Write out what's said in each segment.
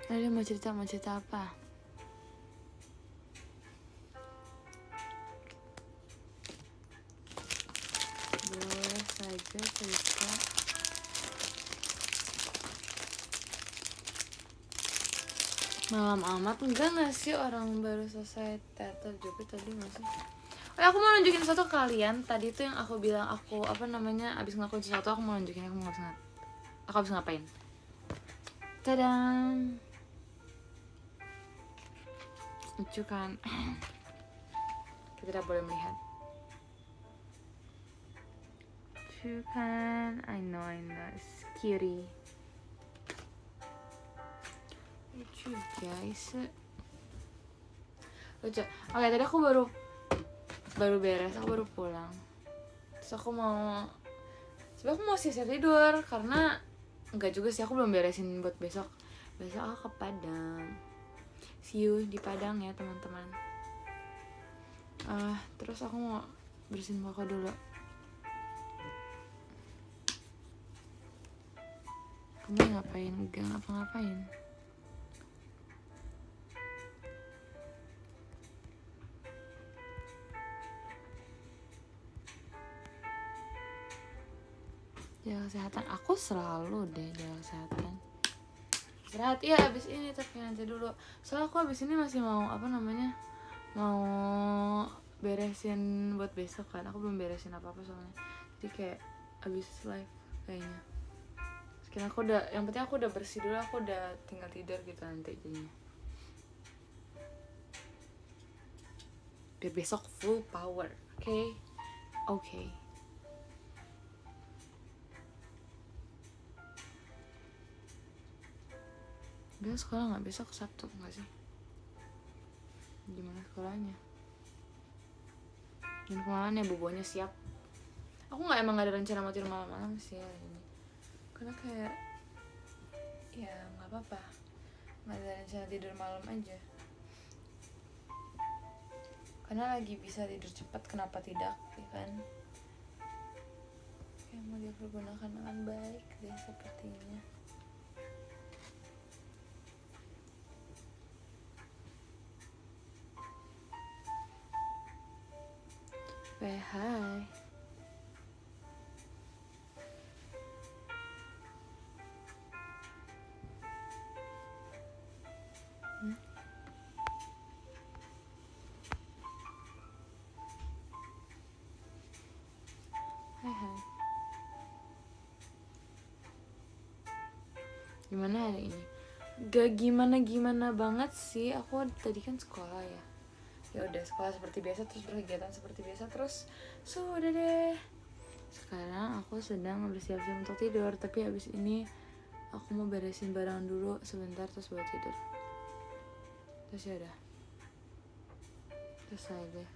Alia mau cerita apa? Boleh saja cerita. Malam amat enggak nggak sih, orang baru selesai teater Joget tadi nggak sih? Oh, aku mau nunjukin sesuatu ke kalian. Tadi tuh yang aku bilang aku abis ngelakuin sesuatu, aku mau nunjukin aku habis ngapain. Tadang, lucu kan? Kita tidak boleh melihat. Lucu kan? I know, it's cutie. Lucu guys. Lucu. Oke, tadi aku baru beres, aku baru pulang. Terus aku mau siap-siap tidur karena enggak juga sih, aku belum beresin buat besok. Besok aku ke Padang. See you di Padang ya teman-teman. Terus aku mau bersihin muka dulu. Kamu ngapain? Enggak ngapa-ngapain. Jaga kesehatan. Aku selalu deh jaga kesehatan. Istirahat ya abis ini, tapi nanti dulu. Soalnya aku abis ini masih mau mau beresin buat besok kan. Aku belum beresin apa-apa soalnya. Jadi kayak abis live kayaknya. Sekarang yang penting aku udah bersih dulu, aku udah tinggal tidur gitu nanti jadinya. Biar besok full power, oke. Besok sekolah nggak? Besok Sabtu nggak sih? Gimana sekolahnya? Dan kemarin ya bobonya siap. Aku emang nggak ada rencana mau tidur malam-malam sih hari ini. Karena kayak ya nggak apa-apa, nggak ada rencana tidur malam aja. Karena lagi bisa tidur cepat, kenapa tidak, ya kan? Kayak mau dipergunakan dengan baik deh sepertinya. Hai. Hai. Gimana hari ini? Gak gimana banget sih. Aku tadi kan sekolah ya. Ya udah sekolah seperti biasa, terus berkegiatan seperti biasa, terus sudah deh. Sekarang aku sedang bersiap-siap untuk tidur, tapi abis ini aku mau beresin barang dulu sebentar terus baru tidur. Terus ya udah. Selesai deh.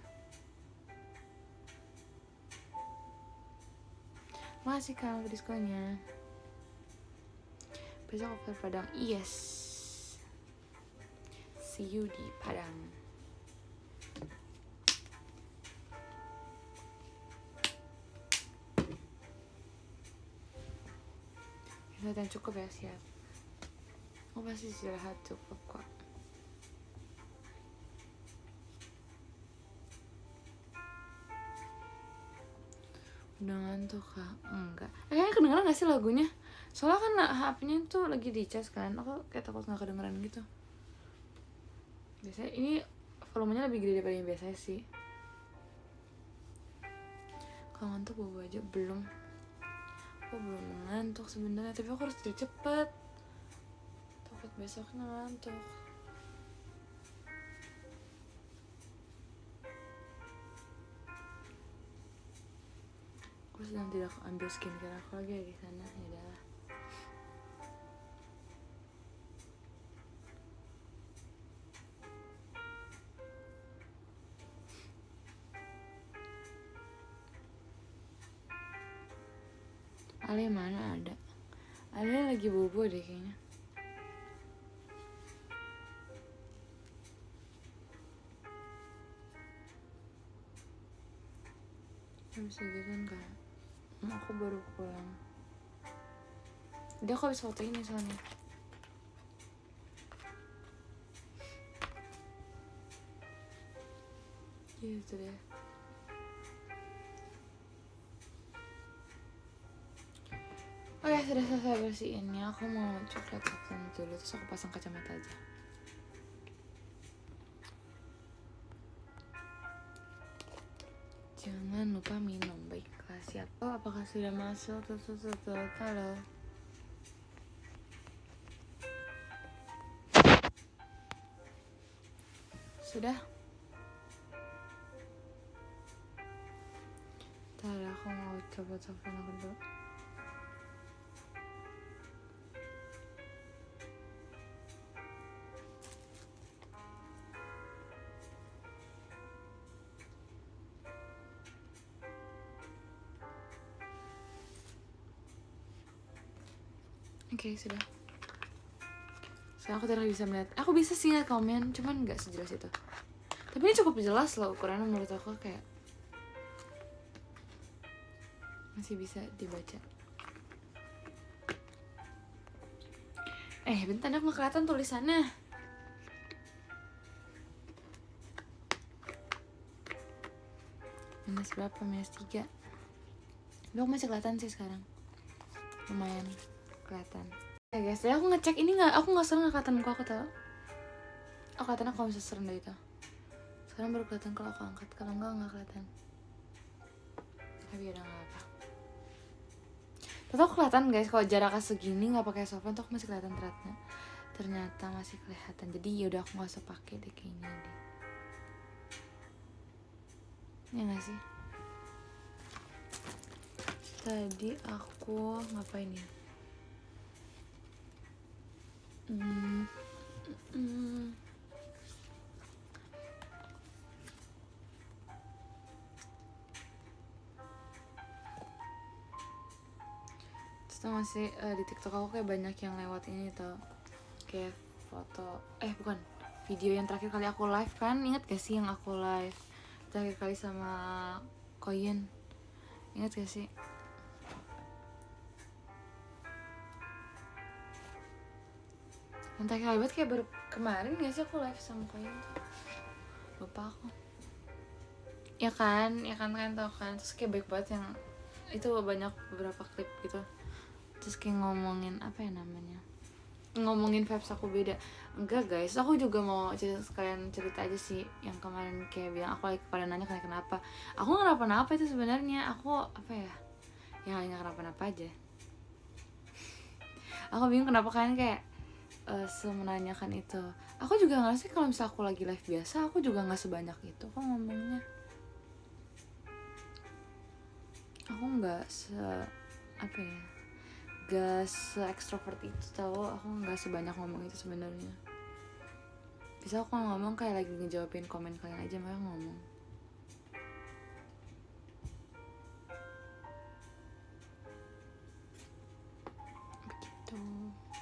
Makasih kamu diskonnya. Besok aku ke Padang. Yes. See you di Padang. Istirahat yang cukup ya, siap. Aku pasti istirahat cukup kok. Udah ngantuk kak? Enggak. Kayaknya kedengeran gak sih lagunya? Soalnya kan HP-nya tuh lagi dicas kan. Aku kayak takut gak kedengeran gitu. Biasanya ini volumenya lebih gede daripada yang biasanya sih. Kalau ngantuk bobo aja. Belum. Aku belum ngantuk sebenarnya, tapi aku harus tidur cepet. Takut besoknya ngantuk. Aku sedang tidak ambil skincare aku lagi di sana. Ya udah. Ale mana ada? Ale lagi bobo deh kayaknya. Habis gitu kan kak, aku baru pulang. Dia aku habis foto ini soalnya. Gitu deh. Oh ya, sudah selesai bersihinnya. Aku mau coklat softlens dulu, terus aku pasang kacamata aja. Jangan lupa minum. Baiklah, siap. Oh, apakah sudah masuk? Tuh. Halo. Sudah? Ntar aku mau coba telepon aku dulu. Oke, sudah. Sekarang aku tidak bisa melihat. Aku bisa sih lihat komen, cuman nggak sejelas itu. Tapi ini cukup jelas loh ukurannya, menurut aku kayak masih bisa dibaca. Bentar, aku nggak kelihatan tulisannya. Minus berapa? Minus 3. Tapi aku masih kelihatan sih sekarang. Lumayan kelihatan. Ya guys, jadi aku ngecek ini aku nggak sering kelihatan muka aku tau. Aku kelihatannya kalau bisa serendah itu. Sekarang baru kelihatan kalau aku angkat, kalau nggak kelihatan. Tapi udah nggak apa. Tetap kelihatan guys, kalau jaraknya segini nggak pakai softpen tuh aku masih kelihatan ternyata masih kelihatan. Jadi yaudah aku nggak usah pakai deh kayaknya deh. Ya nggak sih? Tadi aku ngapain ya? Terus tau gak sih, di TikTok aku kayak banyak yang lewat ini tau, kayak foto, bukan, video yang terakhir kali aku live kan, inget gak sih yang aku live terakhir kali sama Koyen, inget gak sih? Yang terakhir kali banget kayak baru kemarin gak sih aku live sama Koyen tuh, lupa aku. Ya kan tau kan, terus kayak baik banget yang itu, banyak beberapa klip gitu, terus kayak ngomongin apa ya namanya, ngomongin vibes aku beda. Enggak guys, aku juga mau sekalian cerita aja sih yang kemarin kayak bilang aku lagi pada nanya kenapa. Aku nggak kenapa-napa itu sebenarnya, aku apa ya nggak kenapa-napa aja. Aku bingung kenapa kalian kayak semenanyakan itu. Aku juga nggak sih, kalau misalnya aku lagi live biasa aku juga nggak sebanyak itu kok ngomongnya. Aku nggak gak se-extrovert itu tau, aku nggak sebanyak ngomong itu sebenarnya. Bisa aku ngomong kayak lagi ngejawabin komen kalian aja, makanya ngomong. Begitu.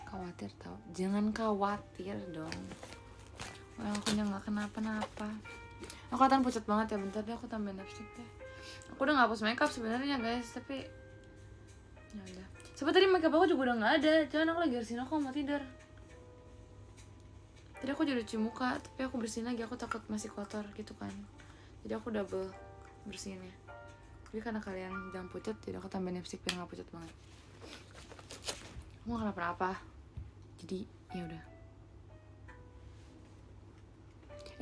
Khawatir tau, jangan khawatir dong. Aku nggak kenapa-napa. Aku kelihatan pucat banget ya, bentar deh aku tambahin lipstick deh. Aku udah nggak hapus makeup sebenarnya guys, tapi ya udah. Sebab tadi makeup aku juga udah nggak ada, jangan aku lagi bersihin, aku mau tidur. Tadi aku jadi cuci muka, tapi aku bersihin lagi, aku takut masih kotor gitu kan. Jadi aku double bersihinnya. Tapi karena kalian jangan pucat, jadi aku tambahin lipstick biar nggak pucat banget. Aku nggak kenapa-napa, jadi ya udah.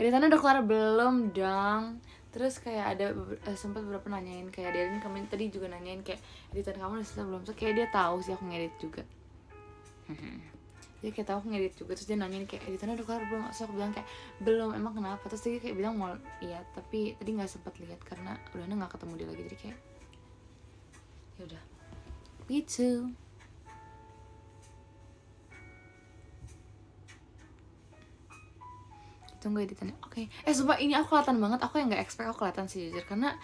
Editannya udah kelar belum dong? Terus kayak ada sempat beberapa nanyain, kayak Delin kemarin tadi juga nanyain kayak editan kamu udah selesai belum? So kayak dia tahu sih aku ngedit juga. Dia kayak tahu aku ngedit juga, terus dia nanyain kayak editannya udah kelar belum? So aku bilang kayak belum, emang kenapa? Terus dia kayak bilang mau iya, tapi tadi nggak sempat lihat karena udahnya nggak ketemu dia lagi, jadi kayak ya udah gitu. Tunggu editannya. Oke. Sumpah ini aku kelihatan banget, aku yang nggak expect aku kelihatan sih jujur, karena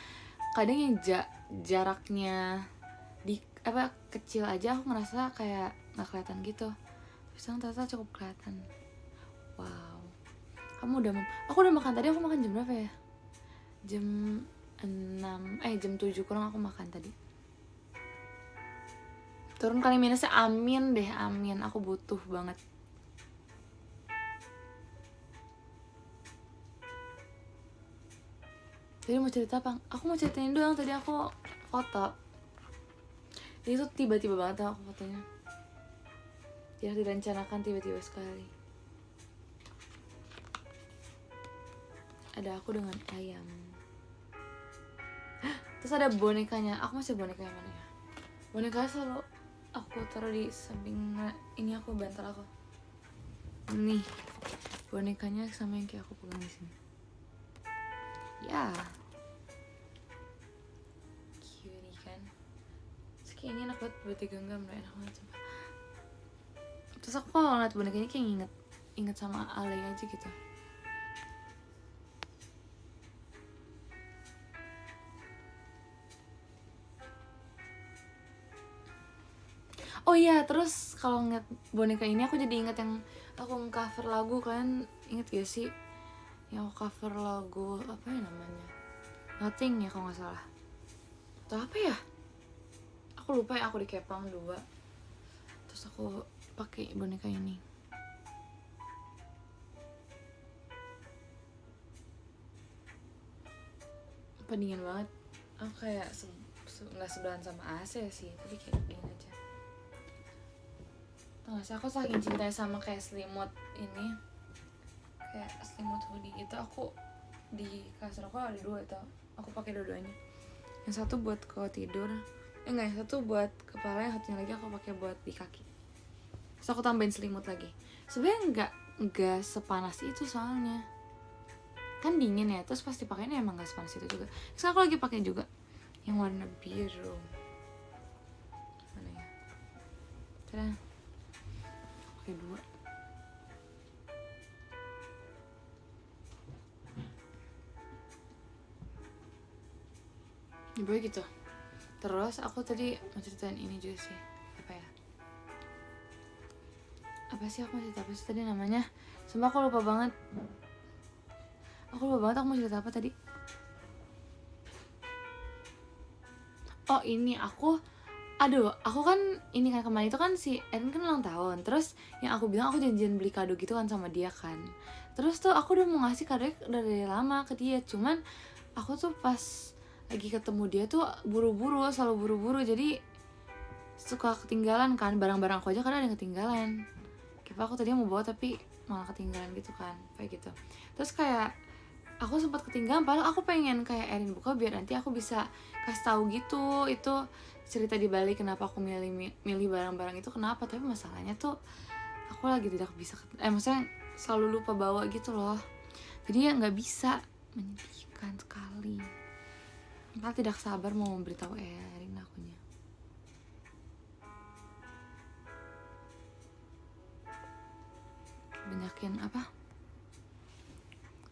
kadang yang jaraknya di kecil aja aku ngerasa kayak nggak kelihatan gitu. Terus ternyata cukup kelihatan. Wow. Kamu udah aku udah makan tadi, aku makan jam berapa ya? Jam 7 kurang aku makan tadi. Turun kali minusnya, amin deh, amin. Aku butuh banget. Jadi mau cerita apa? Aku mau ceritain doang, tadi aku foto. Itu tiba-tiba banget aku fotonya. Tidak direncanakan, tiba-tiba sekali. Ada aku dengan ayam. Terus ada bonekanya. Aku masih bonekanya mana ya? Bonekanya selalu aku taruh di samping ini, aku bantal aku. Nih, bonekanya sama yang kayak aku pegang di sini. Ya, cutie kan. Terus kayak ini enak banget buat digenggam, enak banget sumpah. Terus aku kalau ngeliat bonekanya kayak inget sama Ale aja gitu. Oh iya, terus kalau ngeliat boneka ini aku jadi inget yang aku cover lagu. Kalian inget gak sih? Yang aku cover lagu apa ya namanya? Nothing ya kalau nggak salah. Atau apa ya? Aku lupa ya, aku di Kepang 2. Terus aku pakai boneka ini. Pendingin banget. Aku kayak nggak sebelahan sama AC sih, tapi kayak dingin aja. Tau gak sih, aku saking cintanya sama kayak selimut ini, kayak selimut hoodie gitu. Aku di kasur aku ada 2 tau. Aku pakai dua-duanya. Yang satu buat kalau tidur, enggak, yang satu buat kepala, yang satunya lagi aku pakai buat di kaki. Terus aku tambahin selimut lagi. Sebenarnya enggak sepanas itu soalnya. Kan dingin ya, terus pas dipakainya emang enggak sepanas itu juga. Terus aku lagi pakai juga yang warna biru. Mana ya? Tada. Pakai 2. Ya boleh gitu. Terus aku tadi mau ceritain ini juga sih. Apa ya? Apa sih aku mau cerita apa sih tadi namanya? Sumpah aku lupa banget. Aku mau cerita apa tadi? Oh ini aku kan ini kan kemarin itu kan si Erin kan ulang tahun. Terus yang aku bilang aku janjian beli kado gitu kan sama dia kan. Terus tuh aku udah mau ngasih kado dari lama ke dia. Cuman aku tuh pas lagi ketemu dia tuh buru-buru, selalu buru-buru. Jadi suka ketinggalan kan, barang-barang aku aja kadang ada yang ketinggalan. Kayak aku tadi mau bawa tapi malah ketinggalan gitu kan, kayak gitu. Terus kayak aku sempat ketinggalan, padahal aku pengen kayak Erin buka biar nanti aku bisa kasih tahu gitu itu cerita di balik kenapa aku milih barang-barang itu kenapa. Tapi masalahnya tuh aku lagi tidak bisa maksudnya selalu lupa bawa gitu loh, jadi ya nggak bisa. Menyedihkan sekali. Malah tidak sabar mau memberitahu Erin akunya.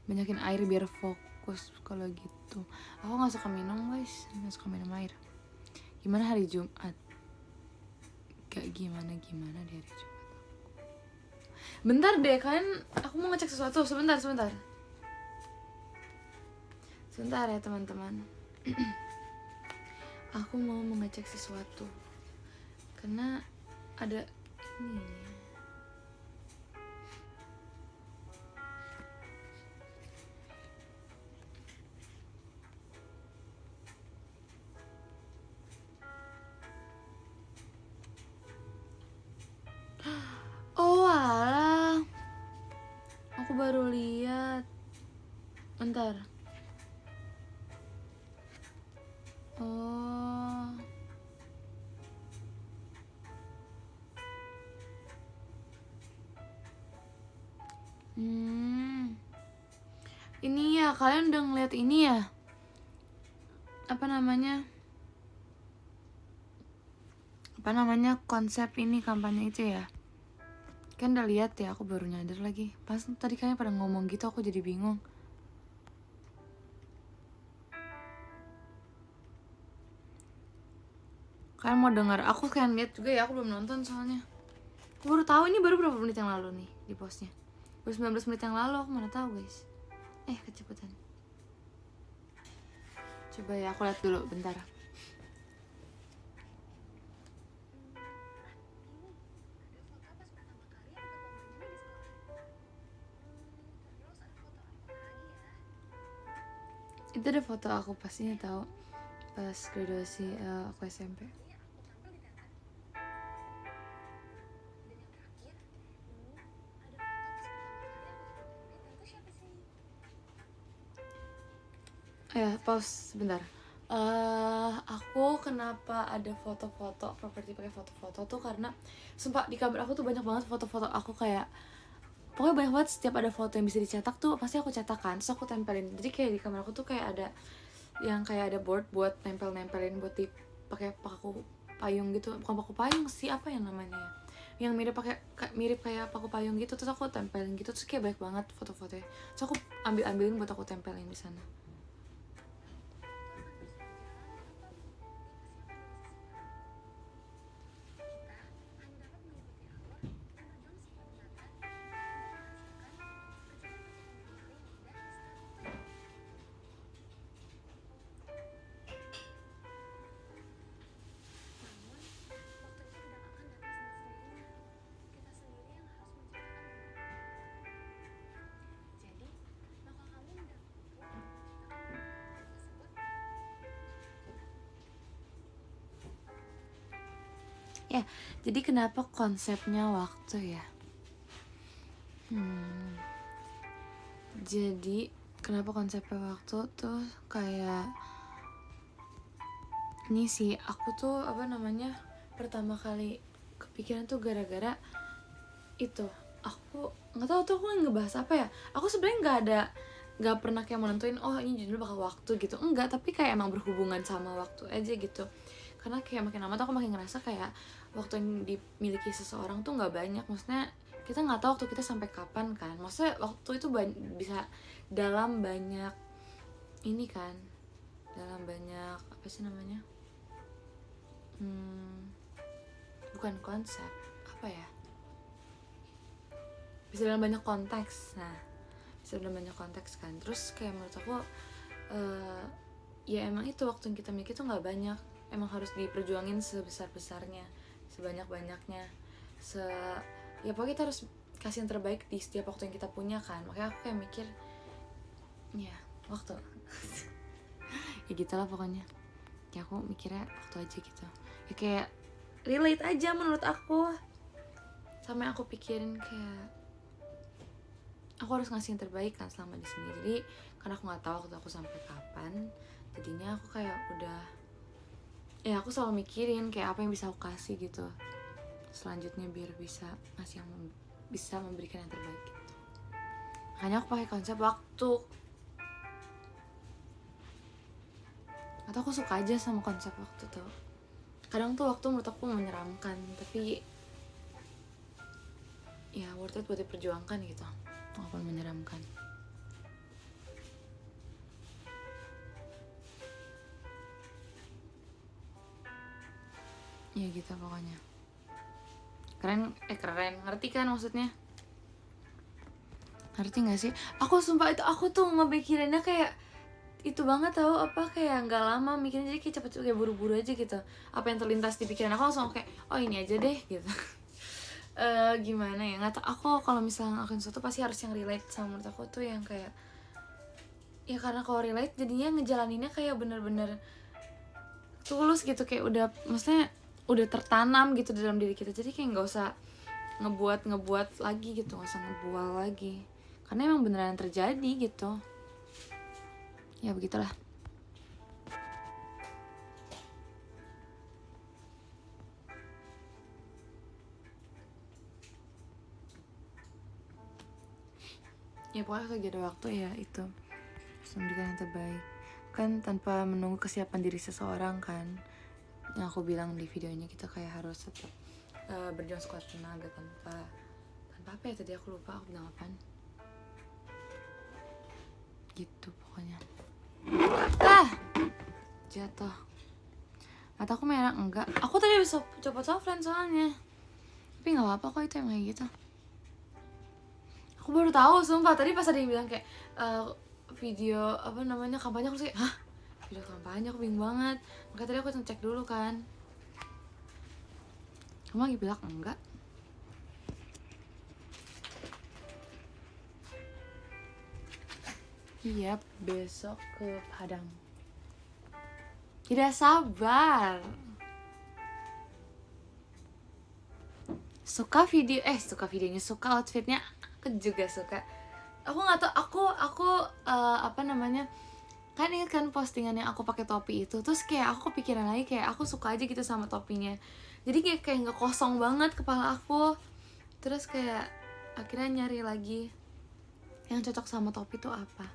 Banyakin air biar fokus kalau gitu. Aku nggak suka minum guys, nggak suka minum air. Gimana hari Jumat? Gak gimana di hari Jumat. Bentar deh kan, aku mau ngecek sesuatu. Sebentar ya teman-teman. Aku mau mengecek sesuatu karena ada ini. Oh alah, aku baru lihat. Bentar. Oh, ini ya, kalian udah ngeliat ini ya? Apa namanya konsep ini kampanye itu ya? Kan udah lihat ya, aku baru nyadar lagi. Pas tadi kalian pada ngomong gitu aku jadi bingung. Kalian mau dengar? Aku kan lihat juga ya, aku belum nonton soalnya. Aku baru tahu ini baru berapa menit yang lalu nih di postnya. Baru 19 menit yang lalu, aku mana tahu guys. Kecepatan. Coba ya aku lihat dulu bentar. Itu ada foto aku pastinya tahu pas graduasi aku SMP. Ya, pause sebentar. Aku kenapa ada foto-foto properti pakai foto-foto tuh karena sumpah di kamar aku tuh banyak banget foto-foto aku, kayak pokoknya banyak banget. Setiap ada foto yang bisa dicetak tuh pasti aku cetakkan, terus aku tempelin. Jadi kayak di kamar aku tuh kayak ada yang kayak ada board buat nempelin buat pakai paku payung gitu. Bukan paku payung sih, apa yang namanya ya, yang mirip mirip kayak paku payung gitu, terus aku tempelin gitu. Terus kayak banyak banget foto-fotonya, terus aku ambilin buat aku tempelin di sana. Ya, jadi kenapa konsepnya waktu ya? Jadi kenapa konsepnya waktu tuh kayak ini sih, aku tuh apa namanya pertama kali kepikiran tuh gara-gara itu. Aku nggak tahu tuh aku ngebahas apa ya. Aku sebenarnya nggak pernah kayak menentuin oh ini judul bakal waktu gitu, enggak, tapi kayak emang berhubungan sama waktu aja gitu. Karena kayak makin lama tuh aku makin ngerasa kayak waktu yang dimiliki seseorang tuh nggak banyak. Maksudnya kita nggak tahu waktu kita sampai kapan kan. Maksudnya waktu itu bisa dalam banyak ini kan, dalam banyak apa sih namanya, bukan konsep, apa ya, bisa dalam banyak konteks. Nah, bisa dalam banyak konteks kan. Terus kayak menurut aku ya emang itu waktu yang kita miliki tuh nggak banyak, emang harus diperjuangin sebesar-besarnya, sebanyak-banyaknya, ya pokoknya kita harus kasih yang terbaik di setiap waktu yang kita punya kan. Makanya aku kayak mikir ya waktu ya gitulah pokoknya. Ya aku mikirnya waktu aja gitu, ya kayak relate aja menurut aku. Sampai aku pikirin kayak aku harus ngasih yang terbaik kan selama di sini. Jadi karena aku nggak tahu waktu aku sampai kapan, jadinya aku kayak udah, ya aku selalu mikirin kayak apa yang bisa aku kasih gitu selanjutnya biar bisa ngasih yang bisa memberikan yang terbaik gitu. Makanya aku pakai konsep waktu. Atau aku suka aja sama konsep waktu tuh. Kadang tuh waktu menurut aku menyeramkan, tapi ya worth it buat diperjuangkan gitu, walaupun menyeramkan. Ya gitu pokoknya. Keren, ngerti kan maksudnya? Ngerti gak sih? Aku sumpah itu aku tuh ngepikirinnya kayak itu banget tau, apa kayak nggak lama mikirnya, jadi kayak cepet kayak buru-buru aja gitu. Apa yang terlintas di pikiran aku langsung kayak oh ini aja deh gitu. Gimana ya, nggak tau. Aku kalau misalnya ngelakuin sesuatu pasti harus yang relate sama menurut aku tuh yang kayak ya, karena kalau relate jadinya ngejalaninnya kayak bener-bener tulus gitu, kayak udah maksudnya udah tertanam gitu dalam diri kita. Jadi kayak nggak usah ngebuat lagi gitu, nggak usah ngebual lagi, karena emang beneran terjadi gitu. Ya begitulah. Ya pokoknya lagi ada waktu ya itu harus memberikan yang terbaik kan, tanpa menunggu kesiapan diri seseorang kan. Yang aku bilang di videonya, kita kayak harus tetap berjuang sekuat tenaga tanpa apa ya tadi aku lupa aku bilang apaan gitu pokoknya. Jatuh mataku merah. Enggak, aku tadi habis copot softline soalnya, tapi nggak apa-apa kok, itu emang kayak gitu. Aku baru tahu sumpah tadi pas ada yang bilang kayak video apa namanya kampanye, aku kayak hah, video kampanye, aku bingung banget. Makanya tadi aku cek dulu kan. Kamu lagi bilang enggak? Iya, besok ke Padang. Tidak sabar. Suka videonya, suka outfitnya, aku juga suka. Aku nggak tau, aku apa namanya, kan inget kan postingan yang aku pakai topi itu, terus kayak aku kepikiran lagi kayak aku suka aja gitu sama topinya, jadi kayak nggak kosong banget kepala aku. Terus kayak akhirnya nyari lagi yang cocok sama topi itu apa,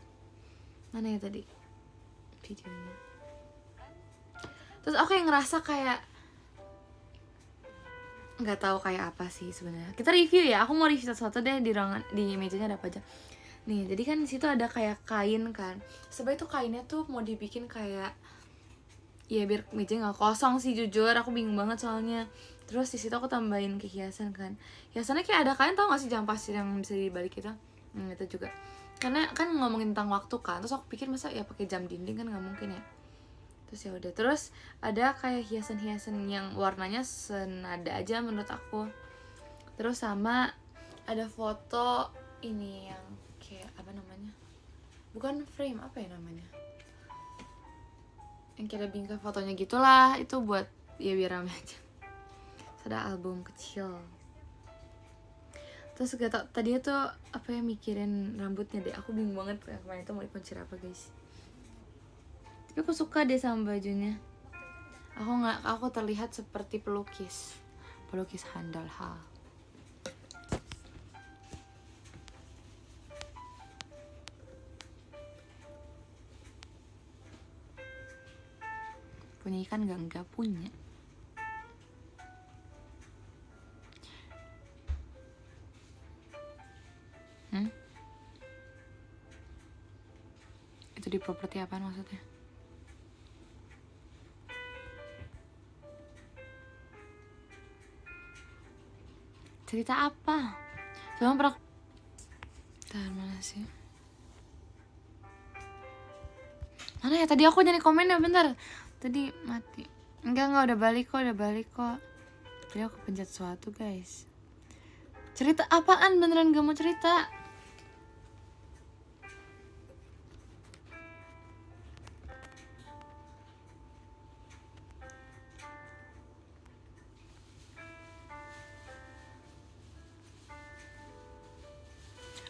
mana ya tadi videonya. Terus aku yang ngerasa kayak nggak tahu kayak apa sih sebenarnya. Kita review ya, aku mau review sesuatu deh di ruangan, di mejanya ada apa aja. Nih, jadi kan di situ ada kayak kain kan. Sebenarnya tuh kainnya tuh mau dibikin kayak ya biar meja nggak kosong sih, jujur aku bingung banget soalnya. Terus di situ aku tambahin ke hiasan kan. Hiasannya kayak ada kain, tau gak sih jam pasir yang bisa dibalik itu? Itu juga. Karena kan ngomongin tentang waktu kan. Terus aku pikir masa ya pakai jam dinding kan nggak mungkin ya. Terus ya udah, terus ada kayak hiasan-hiasan yang warnanya senada aja menurut aku. Terus sama ada foto ini yang kayak apa namanya, bukan frame, apa ya namanya, yang kayak ada bingkai fotonya gitulah, itu buat ya biar rame aja. Terus ada album kecil. Terus gak tau, tadinya tuh apa ya, mikirin rambutnya deh, aku bingung banget kemarin itu mau dikuncir apa guys. Tapi aku suka deh sama bajunya. Aku terlihat seperti pelukis handal ha. Punya ikan enggak punya. Itu di properti apaan maksudnya? Cerita apa? Sama pernah. Bentar, mana sih? Mana ya, tadi aku nyari komennya, bentar. Tadi mati. Enggak, udah balik kok. Tadi aku pencet sesuatu guys. Cerita apaan? Beneran gak mau cerita.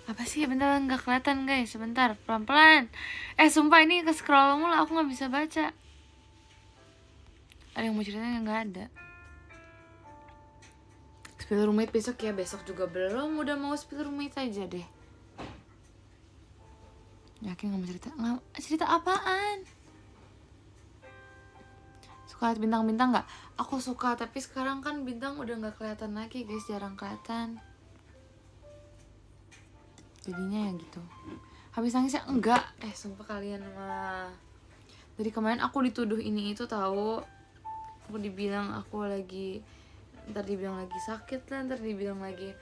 Apa sih? Bentar, gak kelihatan guys. Sebentar, pelan-pelan. Sumpah ini ke scroll mulu, aku gak bisa baca. Ada yang mau ceritanya? Gak ada. Spill roommate besok ya? Besok juga belum. Udah mau spill roommate aja deh. Yakin gak mau cerita? Nggak, cerita apaan? Suka liat bintang-bintang gak? Aku suka, tapi sekarang kan bintang udah gak kelihatan lagi guys. Jarang kelihatan. Jadinya ya gitu. Habis nangisnya enggak. Sumpah kalian mah. Dari kemarin aku dituduh ini itu tahu. Aku dibilang aku lagi, ntar dibilang lagi sakit lah, ntar dibilang lagi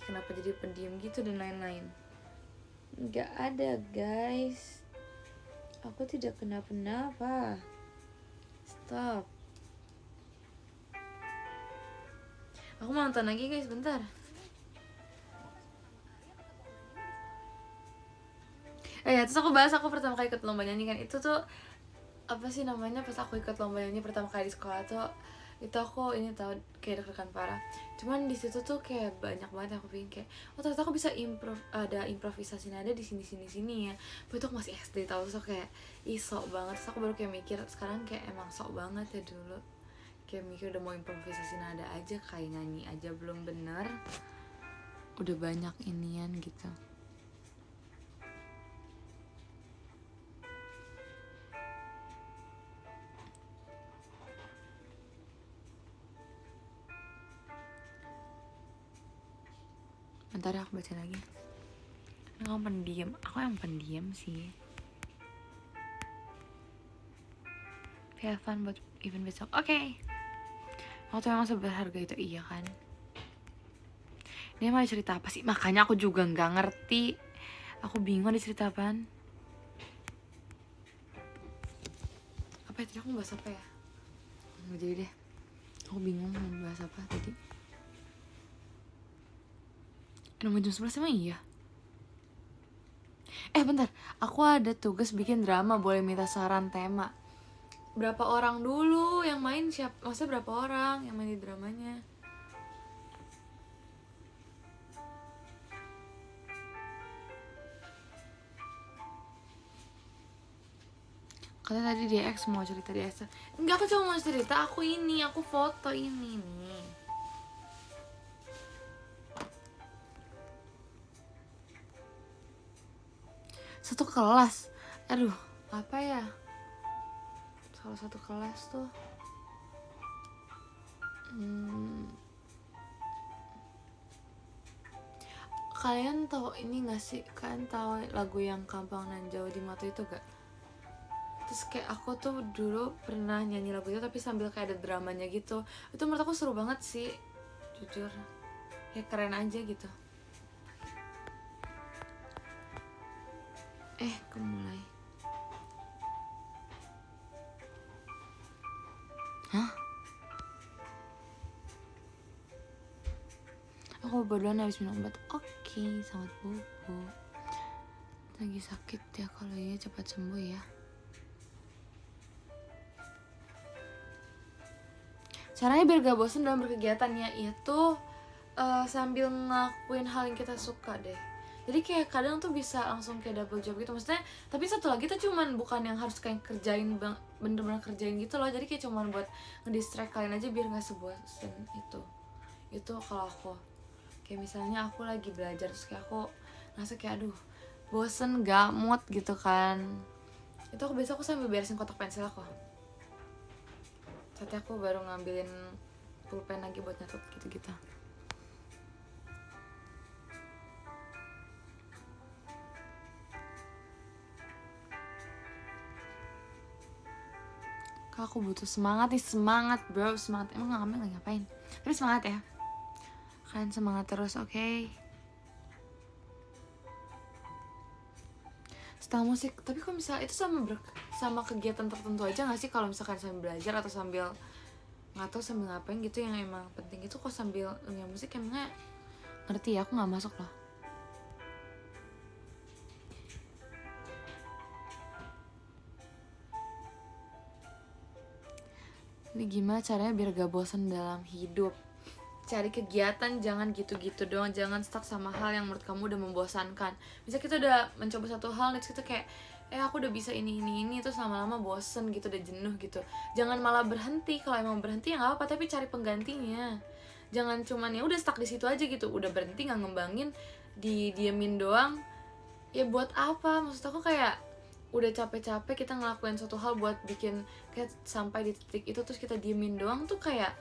kenapa jadi pendiam gitu dan lain-lain. Enggak ada guys. Aku tidak kenapa-napa. Stop. Aku mau nonton lagi guys, bentar. Terus aku bahas aku pertama kali ikut lomba nyanyi kan. Itu tuh apa sih namanya, pas aku ikut lomba nyanyi pertama kali di sekolah tuh, itu aku ini tahu kayak deg-degan parah. Cuman di situ tuh kayak banyak banget yang aku pikir kayak, oh ternyata aku bisa ada improvisasi nada di sini ya. Tapi itu aku masih SD tahu, so kayak sok banget. Terus aku baru kayak mikir sekarang kayak emang sok banget ya dulu. Kayak mikir udah mau improvisasi nada aja, kayak nyanyi aja belum bener udah banyak inian gitu. Bentar aku baca lagi. Kamu pendiam, aku yang pendiam sih. Have fun buat event besok. Oke. Aku tuh emang seberharga itu, iya kan? Dia mau cerita apa sih? Makanya aku juga nggak ngerti. Aku bingung dia cerita apaan. Apa ya tadi aku bahas apa ya? Nggak jadi deh. Aku bingung mau bahas apa tadi. Udah jam 11 emang iya? Bentar, aku ada tugas bikin drama, boleh minta saran tema. Berapa orang dulu yang main, maksudnya berapa orang yang main di dramanya? Kalian tadi di X mau cerita di X. Enggak, aku cuma mau cerita aku foto ini nih. Satu kelas. Aduh, apa ya? Salah satu kelas tuh. Kalian tahu ini gak sih? Kalian tahu lagu yang Kampang Nan Jauh di Mata itu gak? Terus kayak aku tuh dulu pernah nyanyi lagu itu tapi sambil kayak ada dramanya gitu. Itu menurut aku seru banget sih, jujur. Kayak keren aja gitu. Kemulai. Hah? Aku berdoa habis minum obat. Oke, selamat bobo. Lagi sakit ya, kalau iya cepat sembuh ya. Caranya biar gak bosan dalam berkegiatannya itu sambil ngelakuin hal yang kita suka deh. Jadi kayak kadang tuh bisa langsung kayak double job gitu maksudnya. Tapi satu lagi tuh cuman bukan yang harus kayak kerjain bener-bener kerjain gitu loh. Jadi kayak cuman buat ngedistract kalian aja biar gak sebosan itu. Itu kalau aku kayak misalnya aku lagi belajar terus kayak aku ngerasa kayak aduh bosen gak mood gitu kan. Itu aku sambil beresin kotak pensil aku. Saatnya aku baru ngambilin pulpen lagi buat nyatet gitu-gitu. Kak, aku butuh semangat nih, semangat bro, semangat. Emang ngambil lagi ngapain? Tapi semangat ya. Kalian semangat terus, oke? Okay? Setelah musik, tapi kalau misalnya itu sama kegiatan tertentu aja gak sih? Kalau misalkan sambil belajar atau sambil nggak tahu sambil ngapain gitu yang emang penting itu kok sambil nyanyi musik emangnya ngerti ya? Aku nggak masuk loh. Ini gimana caranya biar gak bosan dalam hidup? Cari kegiatan, jangan gitu-gitu doang. Jangan stuck sama hal yang menurut kamu udah membosankan. Misal kita udah mencoba satu hal, next kita kayak aku udah bisa ini terus lama-lama bosen gitu, udah jenuh gitu. Jangan malah berhenti. Kalau emang berhenti ya gak apa-apa, tapi cari penggantinya. Jangan cuman ya udah stuck di situ aja gitu, udah berhenti nggak ngembangin, didiemin doang. Ya buat apa? Maksud aku kayak udah capek-capek kita ngelakuin suatu hal buat bikin kayak sampai di titik itu terus kita diemin doang tuh kayak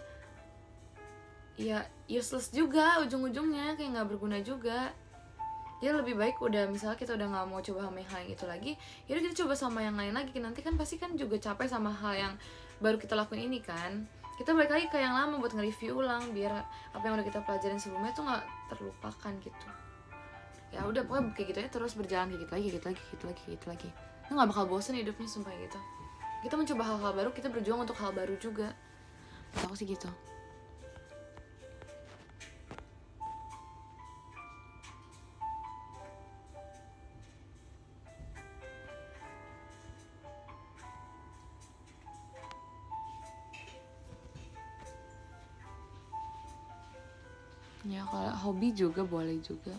ya useless juga ujung-ujungnya, kayak nggak berguna juga. Ya lebih baik udah misalnya kita udah nggak mau coba sama hal yang itu lagi, ya udah kita coba sama yang lain lagi. Nanti kan pasti kan juga capek sama hal yang baru kita lakuin ini kan, kita balik lagi ke yang lama buat nge-review ulang biar apa yang udah kita pelajarin sebelumnya tuh nggak terlupakan gitu. Ya udah pokoknya kayak gitu ya terus berjalan kayak gitu lagi. Itu nggak bakal bosen hidupnya sumpah gitu. Kita mencoba hal-hal baru, kita berjuang untuk hal baru juga. Menurut aku sih gitu. Ya kalau hobi juga boleh juga.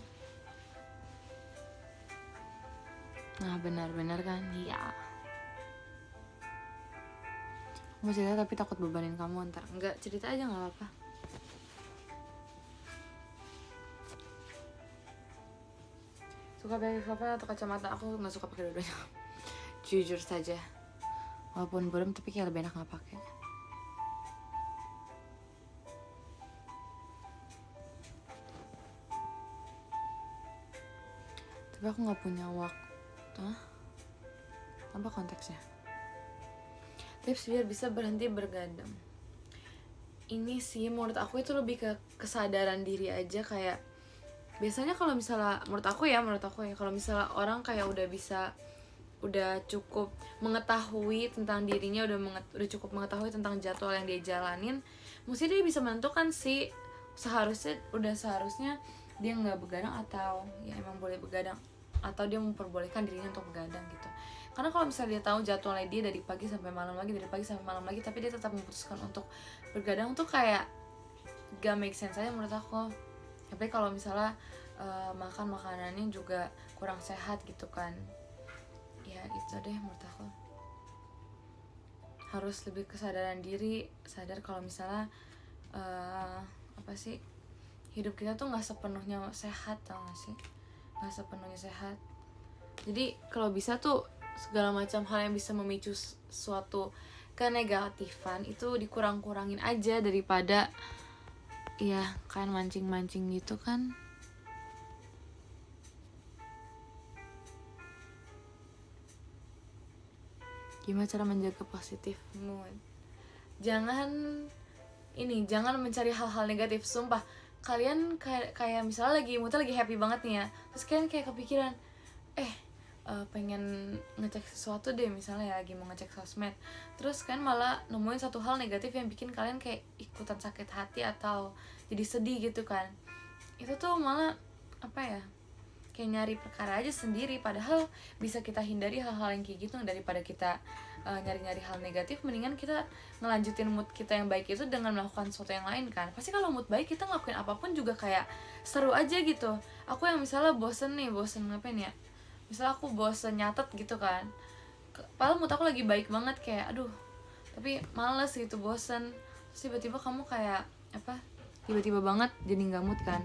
Nah benar-benar kan, iya. Mau cerita tapi takut bebanin kamu ntar. Enggak, cerita aja nggak apa-apa. Suka pakai kafe atau kacamata? Aku nggak suka pakai dua-duanya. Jujur saja. Walaupun burem tapi kayak lebih enak nggak pakai. Tapi aku nggak punya waktu. Apa konteksnya? Tips biar bisa berhenti bergadang. Ini sih menurut aku itu lebih ke kesadaran diri aja. Kayak biasanya kalau misalnya menurut aku ya kalau misalnya orang kayak udah cukup mengetahui tentang dirinya, udah cukup mengetahui tentang jadwal yang dia jalanin, mesti dia bisa menentukan sih seharusnya dia nggak begadang atau ya emang boleh begadang. atau dia memperbolehkan dirinya untuk begadang gitu. Karena kalau misalnya dia tahu jadwalnya dia dari pagi sampai malam lagi, dari pagi sampai malam lagi, tapi dia tetap memutuskan untuk begadang tuh kayak gak make sense aja menurut aku. Tapi kalau misalnya makan makanannya juga kurang sehat gitu kan, ya itu deh menurut aku. Harus lebih kesadaran diri, sadar kalau misalnya hidup kita tuh nggak sepenuhnya sehat, tau gak sih? Nggak sepenuhnya sehat. Jadi kalau bisa tuh segala macam hal yang bisa memicu suatu kenegatifan itu dikurang-kurangin aja, daripada ya kan mancing-mancing gitu kan. Gimana cara menjaga positif mood? Jangan mencari hal-hal negatif, sumpah. Kalian kayak misalnya moodnya lagi happy banget nih ya, terus kalian kayak kepikiran pengen ngecek sesuatu deh, misalnya ya lagi mau ngecek sosmed, terus kan malah nemuin satu hal negatif yang bikin kalian kayak ikutan sakit hati atau jadi sedih gitu kan. Itu tuh malah kayak nyari perkara aja sendiri, padahal bisa kita hindari hal-hal yang kayak gitu. Daripada kita nyari-nyari hal negatif, mendingan kita ngelanjutin mood kita yang baik itu dengan melakukan sesuatu yang lain kan. Pasti kalau mood baik kita ngelakuin apapun juga kayak seru aja gitu. Aku yang misalnya bosen ngapain ya, misalnya aku bosen nyatet gitu kan, padahal mood aku lagi baik banget, kayak aduh tapi males gitu, bosen, terus tiba-tiba kamu kayak tiba-tiba banget jadi nggak mood kan.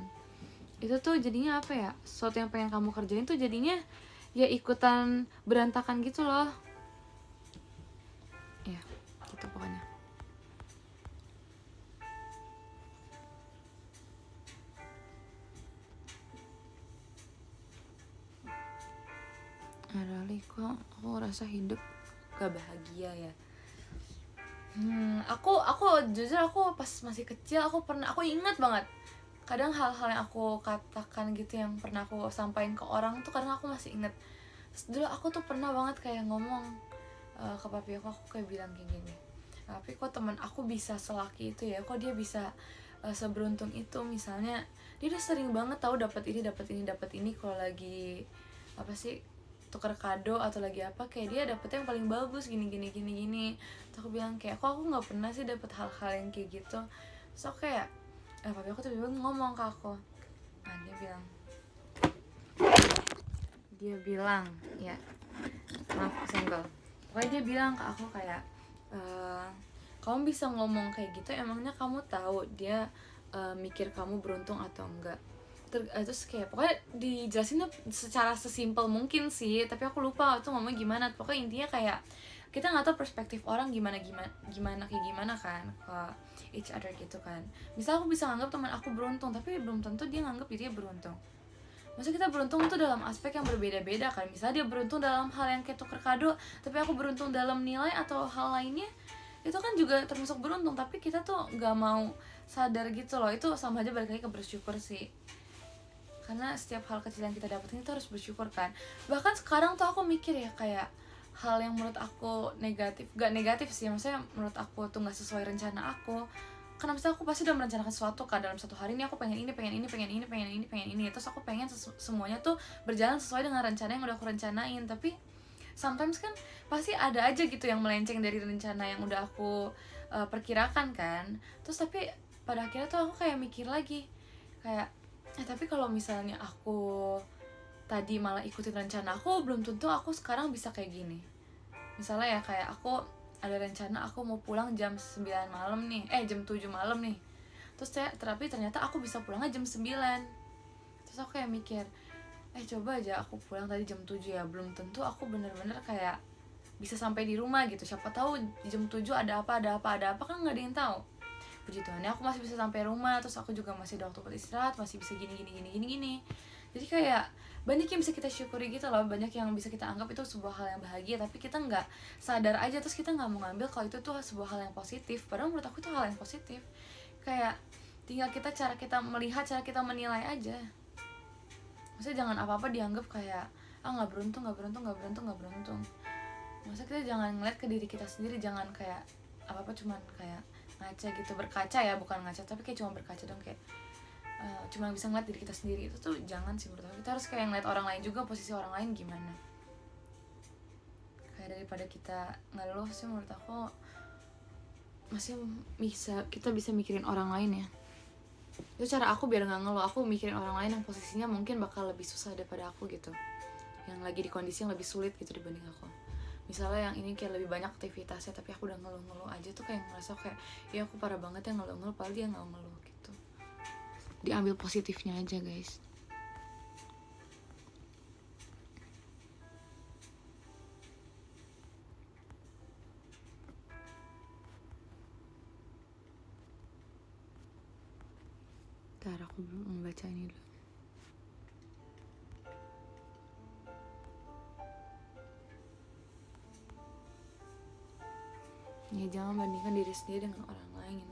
Itu tuh jadinya sesuatu yang pengen kamu kerjain tuh jadinya ya ikutan berantakan gitu loh. Ya gitu pokoknya. Rally, kok aku rasa hidup gak bahagia ya. Aku jujur aku pas masih kecil aku ingat banget kadang hal-hal yang aku katakan gitu, yang pernah aku sampaikan ke orang tuh kadang aku masih inget. Dulu aku tuh pernah banget kayak ngomong ke papi aku kayak bilang kayak gini, tapi kok teman aku bisa selaki itu ya, kok dia bisa seberuntung itu. Misalnya dia udah sering banget tahu dapat ini kalau lagi tukar kado atau lagi kayak dia dapet yang paling bagus gini. Terus aku bilang kayak kok aku nggak pernah sih dapet hal-hal yang kayak gitu. Terus aku kayak papi aku tiba-tiba ngomong ke aku, dia bilang ya maaf kesenggol, pokoknya dia bilang ke aku kayak kamu bisa ngomong kayak gitu, emangnya kamu tahu dia mikir kamu beruntung atau enggak. Terus kayak pokoknya dijelasin secara sesimpel mungkin sih, tapi aku lupa itu ngomong gimana. Pokoknya intinya kayak kita nggak tahu perspektif orang gimana kan ke each other gitu kan. Misal aku bisa nganggap teman aku beruntung, tapi belum tentu dia nganggap dirinya beruntung. Maksudnya kita beruntung itu dalam aspek yang berbeda-beda kan. Misalnya dia beruntung dalam hal yang kayak tuker kado, tapi aku beruntung dalam nilai atau hal lainnya, itu kan juga termasuk beruntung. Tapi kita tuh nggak mau sadar gitu loh. Itu sama aja balik lagi ke bersyukur sih, karena setiap hal kecil yang kita dapetin itu harus bersyukur kan. Bahkan sekarang tuh aku mikir ya, kayak hal yang menurut aku gak negatif sih, maksudnya menurut aku tuh gak sesuai rencana aku. Karena misalnya aku pasti udah merencanakan sesuatu kan, dalam satu hari ini aku pengen ini, terus aku pengen semuanya tuh berjalan sesuai dengan rencana yang udah aku rencanain. Tapi sometimes kan pasti ada aja gitu yang melenceng dari rencana yang udah aku perkirakan kan. Terus tapi pada akhirnya tuh aku kayak mikir lagi, kayak tapi kalau misalnya aku tadi malah ikutin rencana aku, belum tentu aku sekarang bisa kayak gini. Misalnya ya kayak aku ada rencana aku mau pulang jam 9 malam nih, jam 7 malam nih. Terus tapi ternyata aku bisa pulangnya jam 9. Terus aku kayak mikir, coba aja aku pulang tadi jam 7 ya, belum tentu aku bener-bener kayak bisa sampai di rumah gitu. Siapa tahu jam 7 ada apa kan nggak ada yang tahu. Puji Tuhannya aku masih bisa sampai rumah, terus aku juga masih ada waktu buat istirahat, masih bisa gini. Jadi kayak banyak yang bisa kita syukuri gitu loh, banyak yang bisa kita anggap itu sebuah hal yang bahagia, tapi kita nggak sadar aja, terus kita nggak mau ngambil kalau itu tuh sebuah hal yang positif. Padahal menurut aku itu hal yang positif. Kayak tinggal cara kita melihat, cara kita menilai aja. Maksudnya jangan apa-apa dianggap kayak nggak beruntung. Maksudnya kita jangan ngeliat ke diri kita sendiri, jangan kayak apa-apa cuman kayak ngaca gitu, berkaca ya, bukan ngaca tapi kayak cuma berkaca dong, kayak cuma bisa ngeliat diri kita sendiri, itu tuh jangan sih menurut aku. Kita harus kayak ngeliat orang lain juga, posisi orang lain gimana. Kayak daripada kita ngeluh sih menurut aku masih kita bisa mikirin orang lain ya. Itu cara aku biar nggak ngeluh, aku mikirin orang lain yang posisinya mungkin bakal lebih susah daripada aku gitu, yang lagi di kondisi yang lebih sulit gitu dibanding aku. Misalnya yang ini kayak lebih banyak aktivitasnya tapi aku udah ngeluh-ngeluh aja, tuh kayak ngerasa kayak ya aku parah banget ya ngeluh-ngeluh, padahal dia nggak ngeluh gitu. Diambil positifnya aja guys. Ntar aku membaca ini dulu. Ya jangan bandingkan diri sendiri dengan orang lain.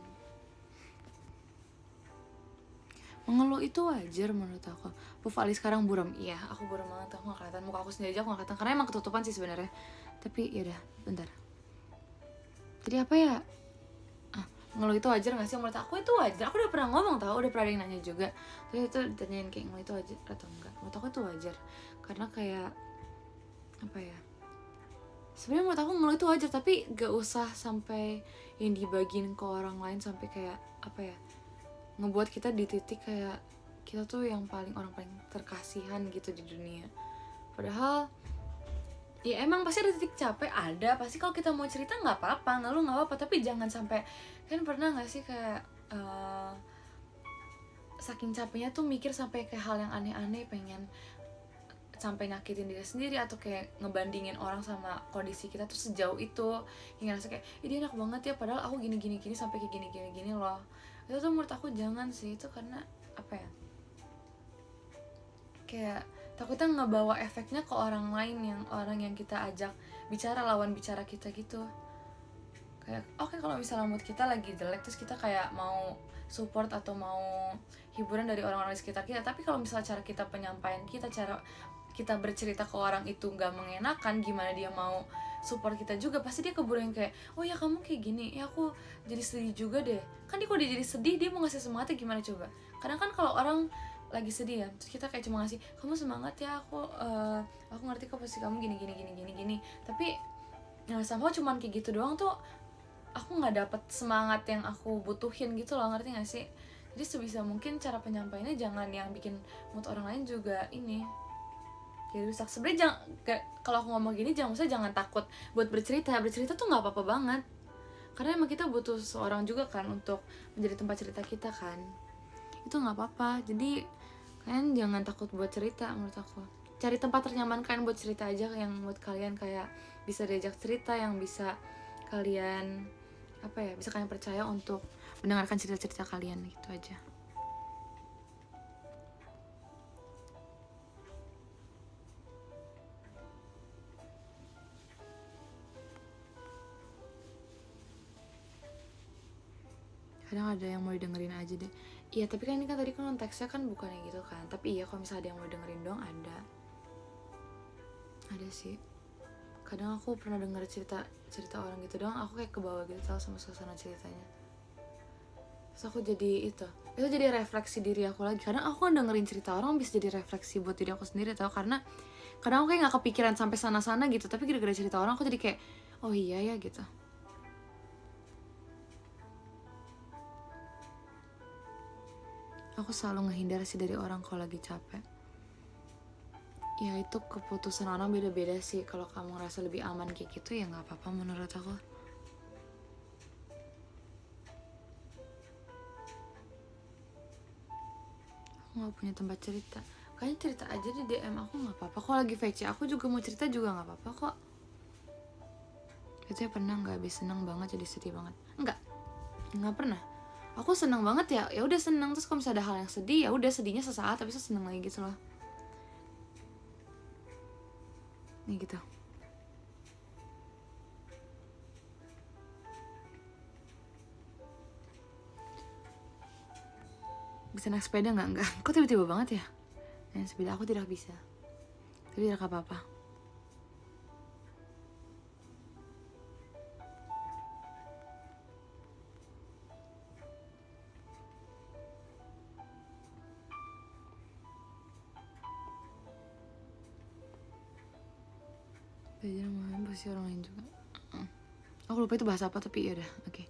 Mengeluh itu wajar menurut aku. Pufali sekarang buram, iya aku buram banget, aku gak kelihatan, muka aku sendiri aja aku gak kelihatan karena emang ketutupan sih sebenarnya. Tapi yaudah, bentar. Jadi apa ya? Ngeluh itu wajar gak sih? Menurut aku itu wajar. Aku udah pernah ngomong tau, udah pernah ada yang nanya juga. Terus itu ditanyain kayak ngeluh itu wajar atau enggak. Menurut aku itu wajar. Karena kayak apa ya? Sebenarnya menurut aku ngeluh itu wajar, tapi gak usah sampai yang dibagiin ke orang lain sampai kayak apa ya? Ngebuat kita di titik kayak kita tuh yang orang paling terkasihan gitu di dunia. Padahal ya emang pasti ada titik capek, ada pasti. Kalau kita mau cerita nggak apa-apa, ngeluh nggak apa-apa, tapi jangan sampai, kan pernah nggak sih kayak saking capeknya tuh mikir sampai kayak hal yang aneh-aneh, pengen sampai nyakitin diri sendiri atau kayak ngebandingin orang sama kondisi kita tuh sejauh itu, yang ngerasa kayak dia enak banget ya padahal aku gini sampai kayak gini loh. Itu tuh menurut aku jangan sih, itu karena apa ya, kayak takutnya ngebawa efeknya ke orang lain, yang orang yang kita ajak bicara, lawan bicara kita gitu. Kayak oke, kalau misalnya mood kita lagi jelek terus kita kayak mau support atau mau hiburan dari orang-orang di sekitar kita, tapi kalau misalnya cara kita penyampaian kita, cara kita bercerita ke orang itu nggak mengenakan, gimana dia mau support kita juga? Pasti dia keburu yang kayak, oh ya kamu kayak gini, ya aku jadi sedih juga deh. Kan dia kalau dia jadi sedih, dia mau ngasih semangatnya gimana coba? Kadang kan kalau orang lagi sedih ya, terus kita kayak cuma ngasih, kamu semangat ya, aku ngerti kok pasti kamu gini. Tapi somehow cuman kayak gitu doang tuh, aku nggak dapet semangat yang aku butuhin gitu loh, ngerti nggak sih? Jadi sebisa mungkin cara penyampaiannya jangan yang bikin mood orang lain juga ini jadi rusak. Sebenarnya kalau aku ngomong gini jangan takut buat bercerita tuh nggak apa-apa banget, karena emang kita butuh seorang juga kan untuk menjadi tempat cerita kita kan, itu nggak apa-apa. Jadi kalian jangan takut buat cerita. Menurut aku cari tempat ternyaman kalian buat cerita aja, yang buat kalian kayak bisa diajak cerita, yang bisa kalian apa ya, bisa kalian percaya untuk mendengarkan cerita-cerita kalian, gitu aja. Kadang ada yang mau didengerin aja deh. Iya tapi kan ini kan tadi kan konteksnya kan bukan yang gitu kan. Tapi iya kalau misalnya ada yang mau dengerin dong, ada sih. Kadang aku pernah denger cerita orang gitu doang, aku kayak kebawa gitu tau sama suasana ceritanya. Terus aku jadi itu jadi refleksi diri aku lagi. Kadang aku kan dengerin cerita orang bisa jadi refleksi buat diri aku sendiri tau, karena kadang aku kayak gak kepikiran sampai sana-sana gitu, tapi gara-gara cerita orang aku jadi kayak oh iya ya gitu. Aku selalu ngehindar sih dari orang kalau lagi capek. Ya itu keputusan orang beda-beda sih. Kalau kamu ngerasa lebih aman kayak gitu ya gak apa-apa menurut aku. Aku gak punya tempat cerita. Kayaknya cerita aja di DM aku gak apa-apa. Kalau lagi VC aku juga mau cerita juga gak apa-apa kok. Itu ya pernah gak habis seneng banget jadi sedih banget? Enggak pernah. Aku seneng banget ya udah seneng. Terus kalau misalnya ada hal yang sedih ya udah sedihnya sesaat tapi seneng lagi gitu loh. Nih gitu. Bisa naik sepeda nggak? Enggak. Kok tiba-tiba banget ya? Naik sepeda aku tidak bisa. Tapi tidak apa-apa. belajar memahami posisi orang lain juga. Aku lupa itu bahasa apa tapi ya udah, oke.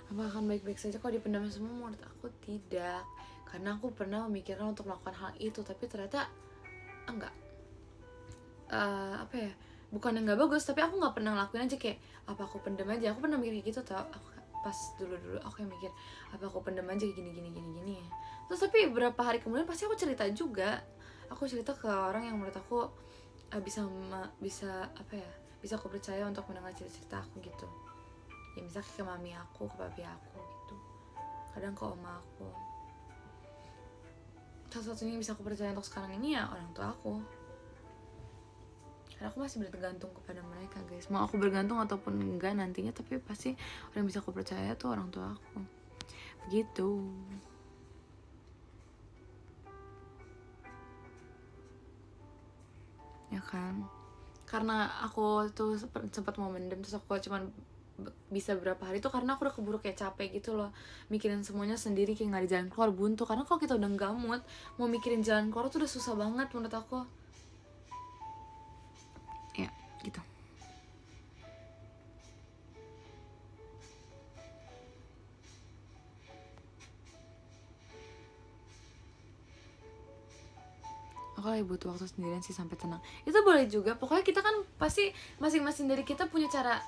Apa akan baik-baik saja kalau dipendam semua? Menurut aku tidak, karena aku pernah memikirkan untuk melakukan hal itu tapi ternyata enggak. Apa ya, bukan yang nggak bagus tapi aku nggak pernah ngelakuin aja, kayak apa aku pendem aja. Aku pernah mikir gitu tau, aku pas dulu aku yang mikir apa aku pendem aja gini ya. Terus tapi beberapa hari kemudian pasti aku cerita juga, aku cerita ke orang yang menurut aku bisa apa ya, bisa aku percaya untuk mendengar cerita aku gitu ya, misalnya ke mami aku, ke papi aku gitu, kadang ke oma aku. Satu-satunya yang bisa aku percaya untuk sekarang ini ya orang tua aku, karena aku masih bergantung kepada mereka guys. Mau aku bergantung ataupun enggak nantinya, tapi pasti orang yang bisa aku percaya tuh orang tua aku. Begitu. Ya kan, karena aku tuh sempat mau mendem, terus aku cuman bisa berapa hari tuh karena aku udah keburu kayak capek gitu loh, mikirin semuanya sendiri, kayak nggak ada jalan keluar, buntu. Karena kalau kita udah gamut, mau mikirin jalan keluar tuh udah susah banget menurut aku ya gitu. Aku lagi butuh waktu sendirian sih sampai tenang. Itu boleh juga, pokoknya kita kan pasti masing-masing dari kita punya cara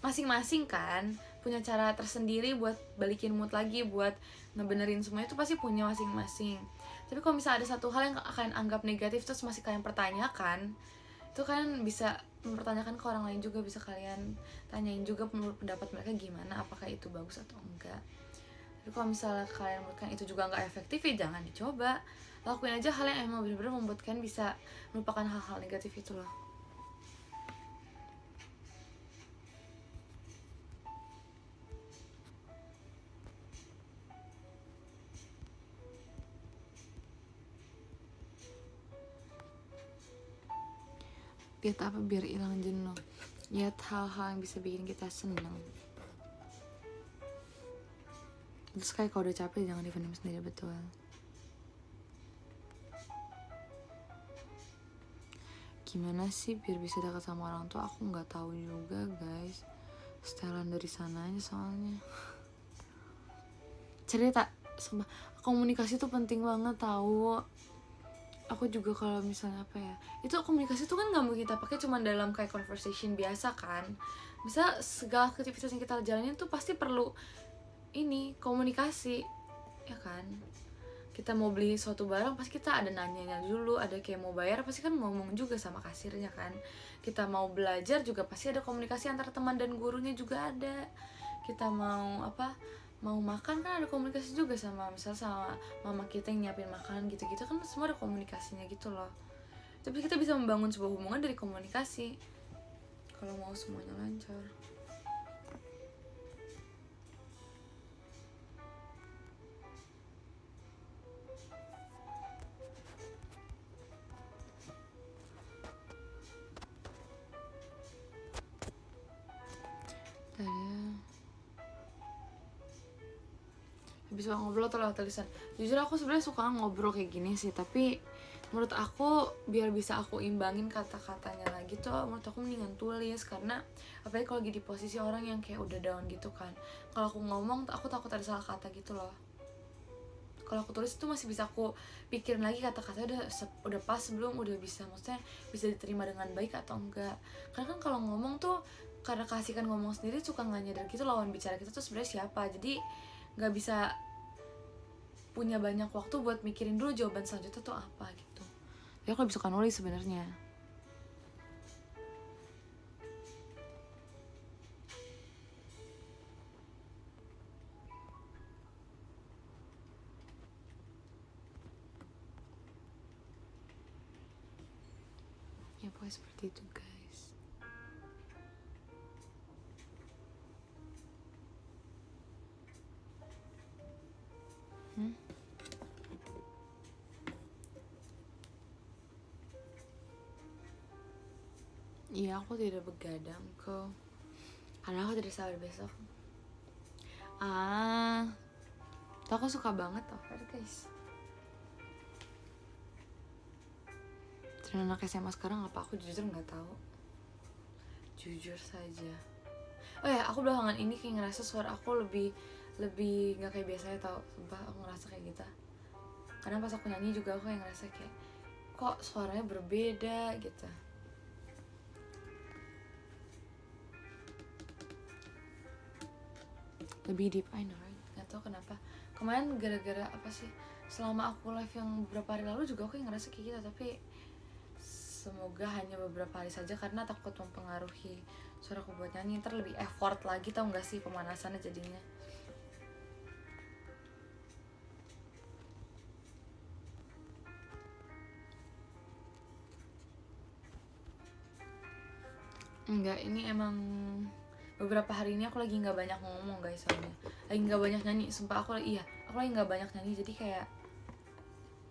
masing-masing kan, punya cara tersendiri buat balikin mood lagi, buat ngebenerin semuanya, itu pasti punya masing-masing. Tapi kalau misalnya ada satu hal yang kalian anggap negatif terus masih kalian pertanyakan, itu kan bisa mempertanyakan ke orang lain juga, bisa kalian tanyain juga menurut pendapat mereka gimana, apakah itu bagus atau enggak. Tapi kalau misalnya kalian menurutkan itu juga nggak efektif, ya jangan dicoba. Lakuin aja hal yang emang bener-bener membuat kalian bisa melupakan hal-hal negatif itu loh. Lihat apa biar hilang jenuh? Lihat hal-hal yang bisa bikin kita senang. Terus kayak kalau udah capek jangan dipendam sendiri, betul. Gimana sih biar bisa dekat sama orang tua? Aku nggak tahu juga guys. Setelan dari sana aja soalnya. Cerita, sumpah, komunikasi tuh penting banget tahu. Aku juga kalau misalnya apa ya, itu komunikasi tuh kan nggak mau kita pakai cuma dalam kayak conversation biasa kan. Misal segala aktivitas yang kita jalanin tuh pasti perlu ini komunikasi, ya kan. Kita mau beli suatu barang pasti kita ada nanyanya dulu, ada kayak mau bayar pasti kan ngomong juga sama kasirnya kan. Kita mau belajar juga pasti ada komunikasi antara teman dan gurunya juga ada. Kita mau apa, mau makan kan ada komunikasi juga sama misal sama mama kita yang nyiapin makanan gitu-gitu kan, semua ada komunikasinya gitu loh. Tapi kita bisa membangun sebuah hubungan dari komunikasi kalau mau semuanya lancar. Habis ngobrol atau lewat tulisan? Jujur aku sebenarnya suka ngobrol kayak gini sih, tapi menurut aku biar bisa aku imbangin kata-katanya lagi tuh menurut aku mendingan tulis, karena apalagi kalau lagi di posisi orang yang kayak udah down gitu kan. Kalau aku ngomong aku takut ada salah kata gitu loh. Kalau aku tulis itu masih bisa aku pikirin lagi kata-katanya udah pas belum, udah bisa, maksudnya bisa diterima dengan baik atau enggak. Karena kan kalau ngomong tuh karena kasihkan ngomong sendiri suka nggak nyadar gitu lawan bicara kita tuh sebenarnya siapa, jadi nggak bisa punya banyak waktu buat mikirin dulu jawaban selanjutnya tuh apa gitu. Ya aku lebih suka nulis sebenarnya. Ya pokoknya seperti itu guys. Iya, aku tidak begadang kok, karena aku tidak sabar besok. Tuh aku suka banget Topper guys. Dan anak SMA sekarang apa, aku jujur nggak tahu. Jujur saja. Oh ya, aku belakangan ini kayak ngerasa suara aku lebih nggak kayak biasanya tau. Sumpah aku ngerasa kayak gitu. Karena pas aku nyanyi juga aku kayak ngerasa kayak kok suaranya berbeda gitu. Lebih deep, I know right? Gak tau kenapa. Kemarin gara-gara apa sih, selama aku live yang beberapa hari lalu juga aku yang ngerasa kayak gitu. Tapi semoga hanya beberapa hari saja karena takut mempengaruhi suaraku buat nyanyi. Ntar lebih effort lagi, tau gak sih, pemanasannya jadinya. Enggak, ini emang beberapa hari ini aku lagi nggak banyak ngomong guys, soalnya lagi nggak banyak nyanyi. Sumpah aku lagi nggak banyak nyanyi, jadi kayak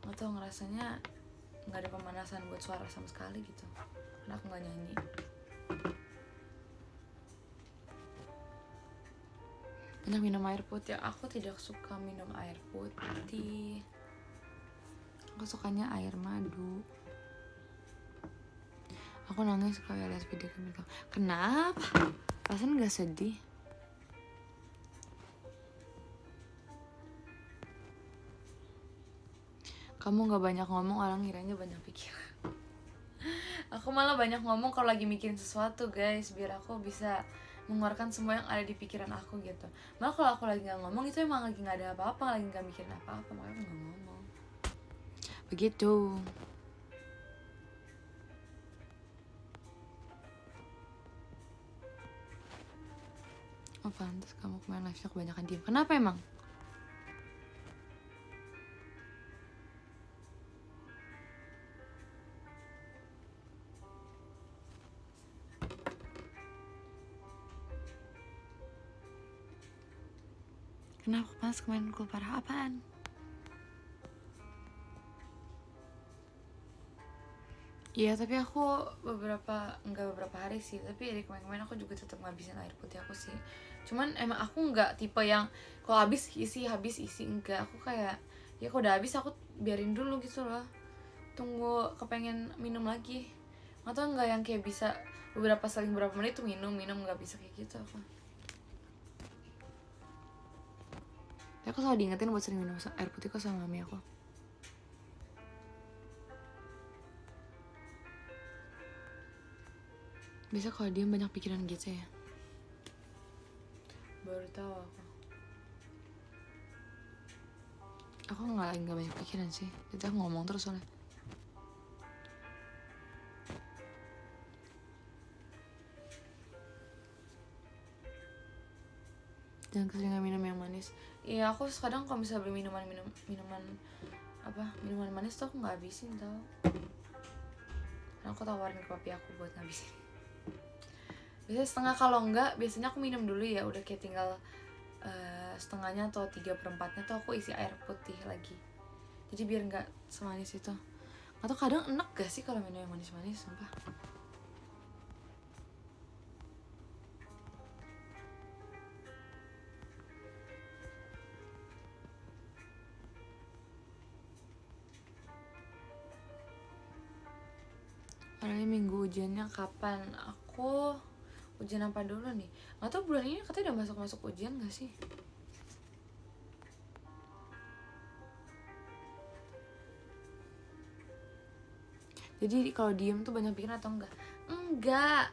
nggak tau, ngerasanya nggak ada pemanasan buat suara sama sekali gitu karena aku nggak nyanyi. Banyak minum air putih. Aku tidak suka minum air putih, aku sukanya air madu. Aku nangis kalau lihat video kamu. Kenapa? Perasaan gak sedih? Kamu gak banyak ngomong, orang ngiranya banyak pikiran. Aku malah banyak ngomong kalau lagi mikirin sesuatu guys, biar aku bisa mengeluarkan semua yang ada di pikiran aku gitu. Malah kalau aku lagi gak ngomong itu emang lagi gak ada apa-apa, lagi gak mikirin apa-apa, makanya aku gak ngomong. Begitu. Oh pantas kamu kemarin live-nya kebanyakan diem. Kenapa emang? Kenapa pas kemarin ku parah apaan? Iya, tapi aku nggak beberapa hari sih, tapi dari kemarin-kemarin aku juga tetap ngabisin air putih aku sih. Cuman emang aku nggak tipe yang kalau habis isi, enggak. Aku kayak ya kalau udah habis aku biarin dulu gitu loh, tunggu kepengen minum lagi. Atau nggak yang kayak bisa seling beberapa menit tuh minum, nggak bisa kayak gitu aku. Ya, aku selalu diingetin buat sering minum air putih kok sama mami aku. Bisa kalau dia banyak pikiran gitu ya. Baru tahu aku. Aku nggak banyak pikiran sih. Jadi aku ngomong terus soalnya. Jangan keseringan minum yang manis. Iya, aku kadang kalau misalnya beli minuman manis tuh aku nggak habisin tau. Karena aku tawarin ke papi aku buat ngabisin. Biasanya setengah, kalau enggak biasanya aku minum dulu ya, udah kayak tinggal setengahnya atau 3/4 tuh aku isi air putih lagi. Jadi biar nggak semanis itu. Atau kadang enak gak sih kalau minum yang manis-manis, sumpah. Padahal minggu ujiannya kapan? Aku ujian apa dulu nih? Atau bulan ini katanya udah masuk ujian gak sih? Jadi kalau diem tuh banyak pikiran atau enggak? Enggak.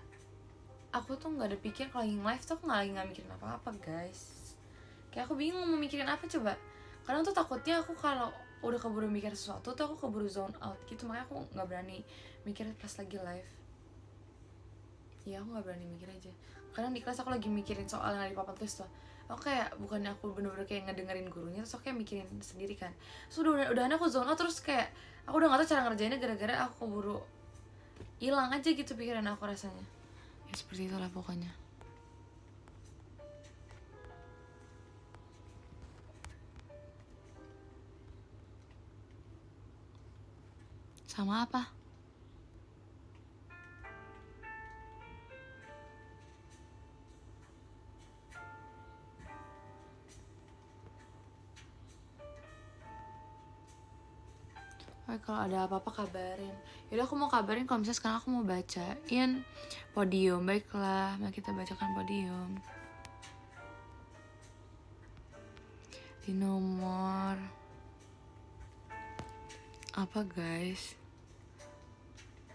Aku tuh nggak ada pikir, kalau lagi live tuh aku nggak mikirin apa-apa guys. Kayak aku bingung mau mikirin apa coba. Kadang tuh takutnya aku kalau udah keburu mikir sesuatu tuh aku keburu zone out gitu, makanya aku nggak berani mikir pas lagi live. Ya aku nggak berani mikir aja. Kadang di kelas aku lagi mikirin soal yang ada di papan tulis tuh. Aku kayak bukannya aku bener-bener kayak ngedengerin gurunya, terus aku kayak mikirin sendiri kan. Terus udah aku zone out, terus kayak aku udah nggak tahu cara ngerjainnya gara-gara aku keburu hilang aja gitu pikiran aku rasanya. Ya seperti itulah pokoknya. Sama apa? Pokoknya kalau ada apa-apa kabarin. Yaudah aku mau kabarin kalau misalnya sekarang aku mau bacain Podium. Baiklah, mari kita bacakan Podium. Di nomor apa guys?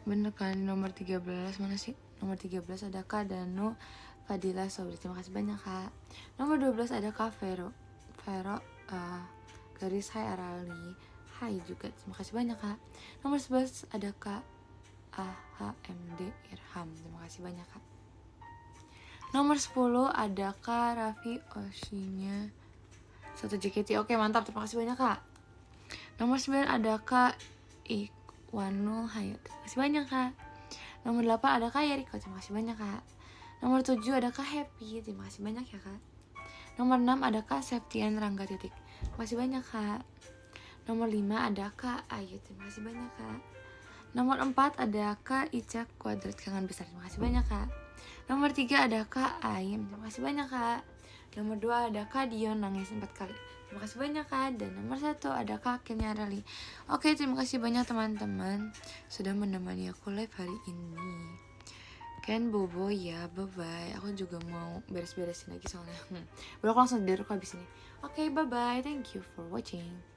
Bener kan, di nomor 13. Mana sih? Nomor 13 ada Kak Danu Fadila Sobri. Terima kasih banyak Kak. Nomor 12 ada Kak Vero garis Hai Arali. Hai juga, terima kasih banyak Kak. Nomor 11 ada Kak AHMD Irham. Terima kasih banyak Kak. Nomor 10 ada Kak Raffi Oshinya 1 JKT. Oke mantap, terima kasih banyak Kak. Nomor 9 ada Kak Ikwanul Hayat. Terima kasih banyak Kak. Nomor 8 ada Kak Yeriko. Terima kasih banyak Kak. Nomor 7 ada Kak Happy. Terima kasih banyak ya Kak. Nomor 6 ada Kak Septian Rangga Titik. Terima kasih banyak Kak. Nomor 5 ada Kak Ayu. Terima kasih banyak Kak. Nomor 4 ada Kak Ica Kuadrat Kangen Besar. Terima kasih banyak Kak. Nomor 3 ada Kak Aim. Terima kasih banyak Kak. Nomor 2 ada Kak Dion Nangis 4 kali. Terima kasih banyak Kak. Dan nomor 1 ada Kak Kenya Rally. Oke, terima kasih banyak teman-teman sudah menemani aku live hari ini. Kan bobo ya, bye-bye. Aku juga mau beres-beresin lagi soalnya. Baru aku langsung tidur kok abis ini. Oke, bye-bye. Thank you for watching.